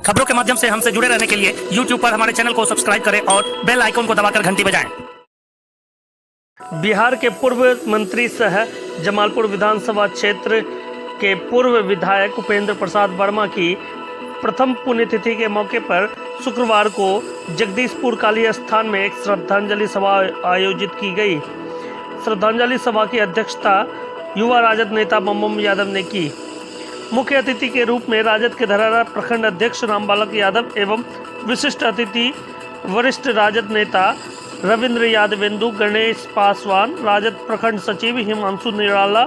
खबरों के माध्यम से हमसे जुड़े रहने के लिए YouTube पर हमारे चैनल को सब्सक्राइब करें और बेल आइकन को दबाकर घंटी बजाएं। बिहार के पूर्व मंत्री सह जमालपुर विधानसभा क्षेत्र के पूर्व विधायक उपेंद्र प्रसाद वर्मा की प्रथम पुण्यतिथि के मौके पर शुक्रवार को जगदीशपुर काली स्थान में एक श्रद्धांजलि सभा आयोजित की गई। श्रद्धांजलि सभा की अध्यक्षता युवा राजद नेता बम यादव ने की। मुख्य अतिथि के रूप में राजद के धरारा प्रखंड अध्यक्ष रामबालक यादव एवं विशिष्ट अतिथि वरिष्ठ राजद नेता रविंद्र यादवेंदु, गणेश पासवान, राजद प्रखंड सचिव हिमांशु निराला,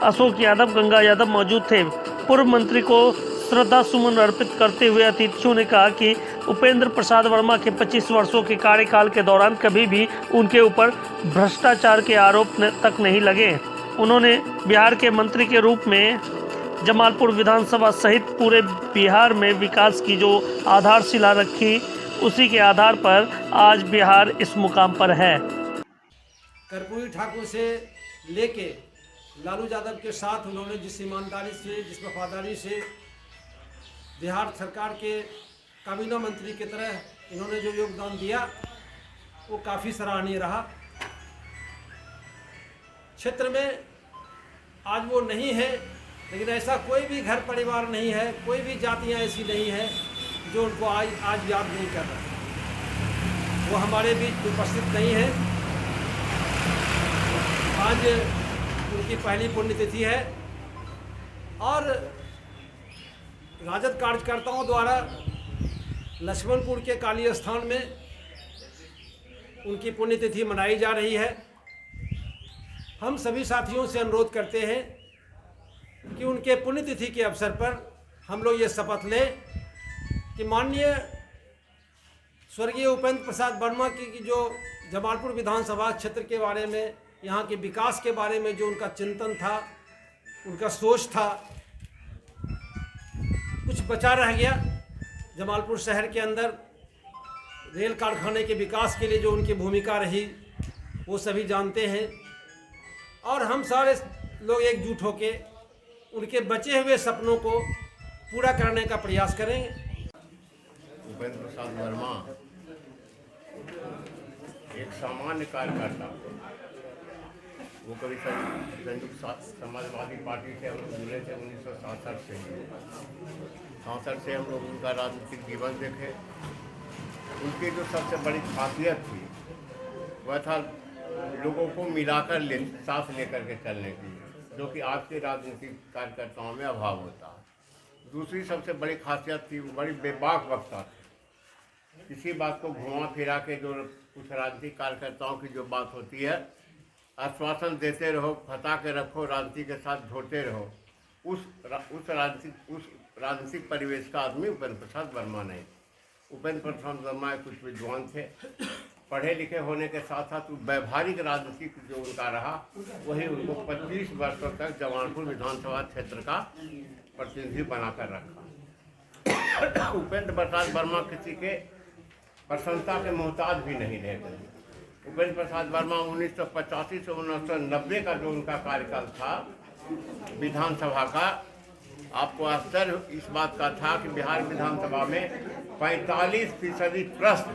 अशोक यादव, गंगा यादव मौजूद थे। पूर्व मंत्री को श्रद्धा सुमन अर्पित करते हुए अतिथियों ने कहा कि उपेंद्र प्रसाद वर्मा के 25 वर्षों के कार्यकाल के दौरान कभी भी उनके ऊपर भ्रष्टाचार के आरोप तक नहीं लगे। उन्होंने बिहार के मंत्री के रूप में जमालपुर विधानसभा सहित पूरे बिहार में विकास की जो आधारशिला रखी, उसी के आधार पर आज बिहार इस मुकाम पर है। कर्पूरी ठाकुर से लेके लालू यादव के साथ उन्होंने जिस ईमानदारी से, जिस वफादारी से बिहार सरकार के काबीना मंत्री की तरह इन्होंने जो योगदान दिया वो काफ़ी सराहनीय रहा। क्षेत्र में आज वो नहीं है, लेकिन ऐसा कोई भी घर परिवार नहीं है, कोई भी जातियां ऐसी नहीं है जो उनको आज याद नहीं कर रहा। वो हमारे बीच उपस्थित नहीं है। आज उनकी पहली पुण्यतिथि है और राजद कार्यकर्ताओं द्वारा लक्ष्मणपुर के काली स्थान में उनकी पुण्यतिथि मनाई जा रही है। हम सभी साथियों से अनुरोध करते हैं कि उनके पुण्यतिथि के अवसर पर हम लोग ये शपथ लें कि माननीय स्वर्गीय उपेंद्र प्रसाद वर्मा की जो जमालपुर विधानसभा क्षेत्र के बारे में, यहाँ के विकास के बारे में जो उनका चिंतन था, उनका सोच था, कुछ बचा रह गया। जमालपुर शहर के अंदर रेल कारखाने के विकास के लिए जो उनकी भूमिका रही वो सभी जानते हैं और हम सारे लोग एकजुट होकर उनके बचे हुए सपनों को पूरा करने का प्रयास करेंगे। उपेंद्र प्रसाद वर्मा एक सामान्य कार्यकर्ता, वो कभी संयुक्त समाजवादी पार्टी से हम लोग जुड़े थे 1967 से। 67 से हम लोग उनका राजनीतिक जीवन देखे। उनकी जो सबसे बड़ी खासियत थी वह था लोगों को मिलाकर साथ लेकर के चलने की, जो कि आज के राजनीतिक कार्यकर्ताओं में अभाव होता है। दूसरी सबसे बड़ी खासियत थी, वो बड़ी बेबाक वक्ता थे। किसी बात को घुमा फिरा के जो कुछ राजनीतिक कार्यकर्ताओं की जो बात होती है, आश्वासन देते रहो, फंसा के रखो, राजनीति के साथ जोड़ते रहो, उस राजनीतिक परिवेश का आदमी उपेंद्र प्रसाद वर्मा नहीं। उपेंद्र प्रसाद वर्मा कुछ विद्वान थे, पढ़े लिखे होने के साथ साथ व्यवहारिक राजनीतिक जो उनका रहा, वही उनको 25 वर्षों तक जमालपुर विधानसभा क्षेत्र का प्रतिनिधि बनाकर रखा। उपेंद्र प्रसाद वर्मा किसी के प्रशंसा के मोहताज भी नहीं रहे। उपेंद्र प्रसाद वर्मा 1985 से 1990 का जो उनका कार्यकाल था विधानसभा का, आपको आश्चर्य इस बात का था कि बिहार विधानसभा में 45% प्रश्न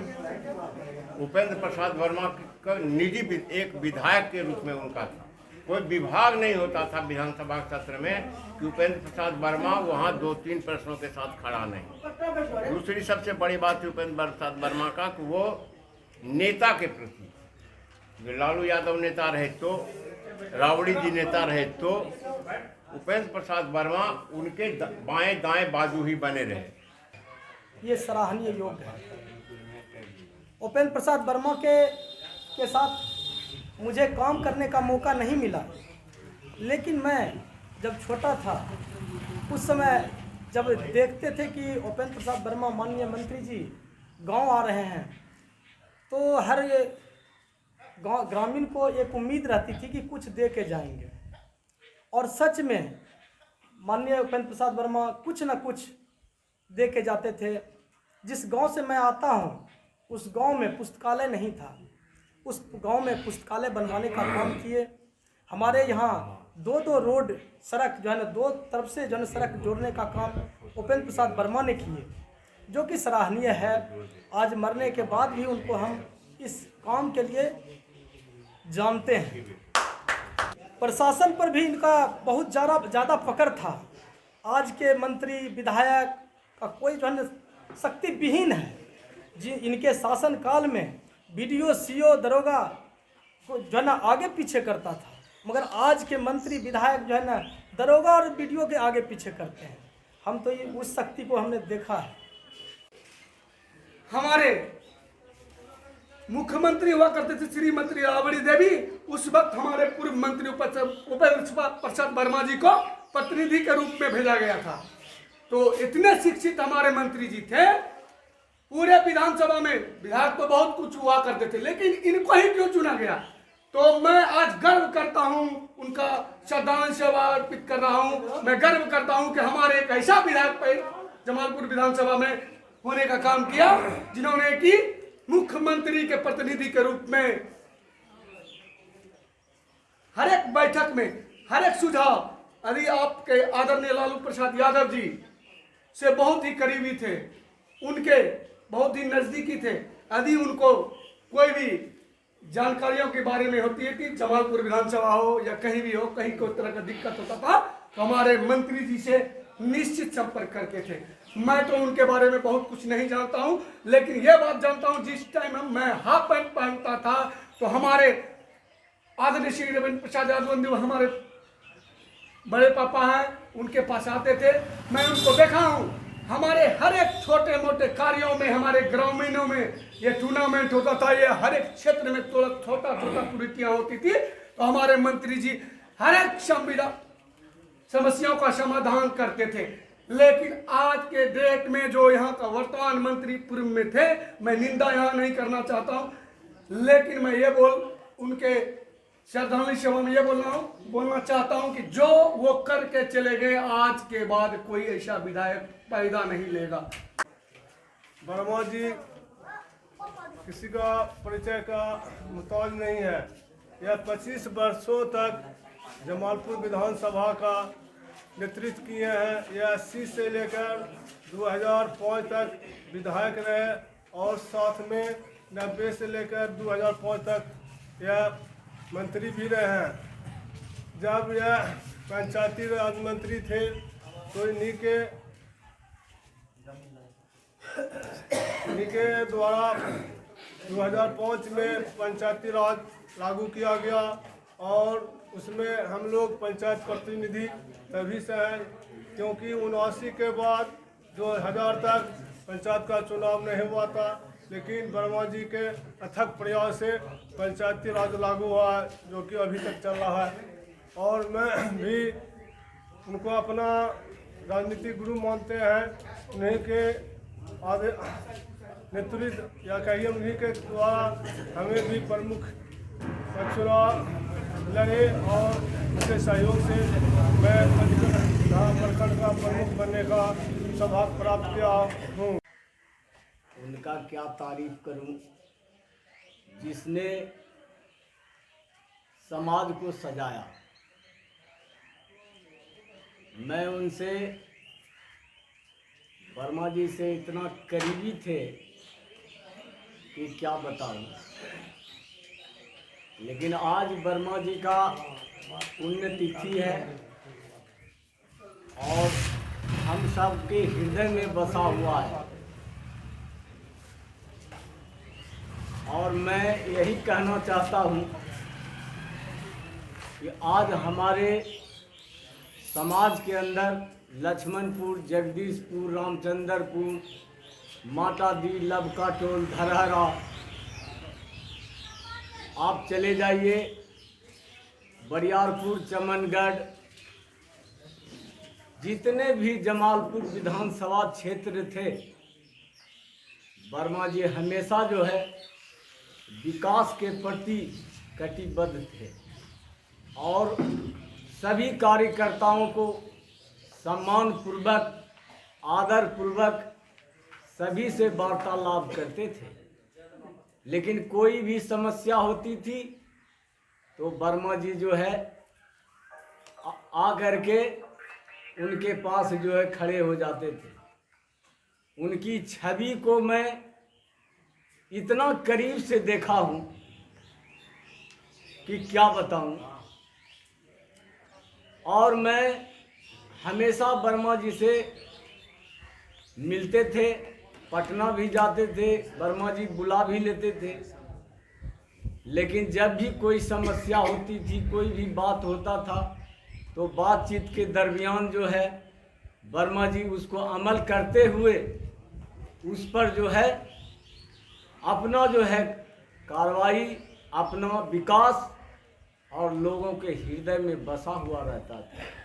उपेंद्र प्रसाद वर्मा का निजी एक विधायक के रूप में उनका था। कोई विभाग नहीं होता था विधानसभा सत्र में कि उपेंद्र प्रसाद वर्मा वहाँ 2-3 प्रश्नों के साथ खड़ा नहीं। दूसरी सबसे बड़ी बात थी उपेंद्र प्रसाद वर्मा का कि वो नेता के प्रति, लालू यादव नेता रहे तो, राबड़ी जी नेता रहे तो, उपेंद्र प्रसाद वर्मा उनके बाएं दाएं बाजू ही बने रहे। ये सराहनीय योग्य है। उपेंद्र प्रसाद वर्मा के साथ मुझे काम करने का मौका नहीं मिला, लेकिन मैं जब छोटा था उस समय जब देखते थे कि उपेंद्र प्रसाद वर्मा माननीय मंत्री जी गांव आ रहे हैं, तो हर ग्रामीण को एक उम्मीद रहती थी कि कुछ दे के जाएंगे। और सच में माननीय उपेंद्र प्रसाद वर्मा कुछ न कुछ दे के जाते थे। जिस गांव से मैं आता हूं, उस गांव में पुस्तकालय नहीं था। उस गांव में पुस्तकालय बनवाने का काम किए। हमारे यहाँ 2 रोड सड़क जो है ना, 2 तरफ से जो है सड़क जोड़ने का काम उपेंद्र प्रसाद वर्मा ने किए। जो कि सराहनीय है। आज मरने के बाद भी उनको हम इस काम के लिए जानते हैं। प्रशासन पर भी इनका बहुत ज़्यादा पकड़ था। आज के मंत्री विधायक का कोई जो है शक्ति विहीन है। जी इनके शासन काल में बीडीओ सीओ दरोगा को जो है ना आगे पीछे करता था, मगर आज के मंत्री विधायक जो है ना दरोगा और बीडीओ के आगे पीछे करते हैं। हम तो ये उस शक्ति को हमने देखा है। हमारे मुख्यमंत्री हुआ करते थे श्रीमती राबड़ी देवी, उस वक्त हमारे पूर्व मंत्री उपेंद्र प्रसाद वर्मा जी को प्रतिनिधि के रूप में भेजा गया था। तो इतने शिक्षित हमारे मंत्री जी थे, पूरे विधानसभा में विधायक तो बहुत कुछ हुआ करते थे, लेकिन इनको ही क्यों चुना गया? तो मैं आज गर्व करता हूं, उनका श्रद्धांजलि सभा अर्पित कर रहा हूं। मैं गर्व करता हूं कि हमारे एक ऐसा विधायक जमालपुर विधानसभा में होने का काम किया जिन्होंने कि मुख्यमंत्री के प्रतिनिधि के रूप में हर एक बैठक में हर एक सुझाव, यदि आपके आदरणीय लालू प्रसाद यादव जी से बहुत ही करीबी थे, उनके बहुत ही नजदीकी थे, यदि उनको कोई भी जानकारियों के बारे में होती है कि जमालपुर विधानसभा हो या कहीं भी हो, कहीं कोई तरह का दिक्कत होता था तो हमारे मंत्री जी से निश्चित संपर्क करते थे। मैं तो उनके बारे में बहुत कुछ नहीं जानता हूं, लेकिन यह बात जानता हूं जिस टाइम मैं हाफ पैंट पहनता था तो हमारे आदरणीय श्री रविंद्र प्रसाद यादव हमारे बड़े पापा हैं, उनके पास आते थे। मैं उनको देखा हूं, हमारे हर एक छोटे मोटे कार्यों में, हमारे ग्रामीणों में ये टूर्नामेंट होता था, ये हर एक क्षेत्र में छोटा छोटा कुरीतियां होती थी, तो हमारे मंत्री जी हर एक समस्याओं का समाधान करते थे। लेकिन आज के डेट में जो यहाँ का वर्तमान मंत्री पूर्व में थे, मैं निंदा यहाँ नहीं करना चाहता हूँ, लेकिन मैं ये उनके श्रद्धांजलि सभा में ये बोलना चाहता हूँ कि जो वो करके चले गए, आज के बाद कोई ऐसा विधायक पैदा नहीं लेगा। वर्मा जी किसी का परिचय का मुताज नहीं है। यह 25 वर्षों तक जमालपुर विधानसभा का नेतृत्व किए हैं। यह 80 से लेकर 2005 तक विधायक रहे और साथ में 90 से लेकर 2005 तक यह मंत्री भी रहे हैं। जब यह पंचायती राज मंत्री थे तो इन्हीं के द्वारा 2005 में पंचायती राज लागू किया गया और उसमें हम लोग पंचायत प्रतिनिधि तभी से हैं, क्योंकि 79 के बाद 2000 तक पंचायत का चुनाव नहीं हुआ था, लेकिन वर्मा जी के अथक प्रयास से पंचायती राज लागू हुआ है, जो कि अभी तक चल रहा है। और मैं भी उनको अपना राजनीतिक गुरु मानते हैं। उन्हीं के आधे नेतृत्व या कहिए उन्हीं के द्वारा हमें भी प्रमुख चुनाव लड़े और उनके सहयोग से मैं प्रखंड का प्रमुख बनने का सौभाग्य प्राप्त किया हूँ। उनका क्या तारीफ करूं, जिसने समाज को सजाया। मैं उनसे, वर्मा जी से इतना करीबी थे कि क्या बताऊं। लेकिन आज वर्मा जी का पुण्यतिथि है और हम सब के हृदय में बसा हुआ है। और मैं यही कहना चाहता हूँ कि आज हमारे समाज के अंदर लक्ष्मणपुर, जगदीशपुर, रामचंद्रपुर, मातादी, लबका टोल, धरहरा, आप चले जाइए बरियारपुर, चमनगढ़, जितने भी जमालपुर विधानसभा क्षेत्र थे, वर्मा जी हमेशा जो है विकास के प्रति कटिबद्ध थे और सभी कार्यकर्ताओं को सम्मान पूर्वक, आदर पूर्वक सभी से वार्तालाप करते थे। लेकिन कोई भी समस्या होती थी तो वर्मा जी जो है आ करके उनके पास जो है खड़े हो जाते थे। उनकी छवि को मैं इतना करीब से देखा हूँ कि क्या बताऊँ। और मैं हमेशा वर्मा जी से मिलते थे, पटना भी जाते थे, वर्मा जी बुला भी लेते थे। लेकिन जब भी कोई समस्या होती थी, कोई भी बात होता था, तो बातचीत के दरमियान जो है वर्मा जी उसको अमल करते हुए उस पर जो है अपना जो है कार्रवाई, अपना विकास और लोगों के हृदय में बसा हुआ रहता था।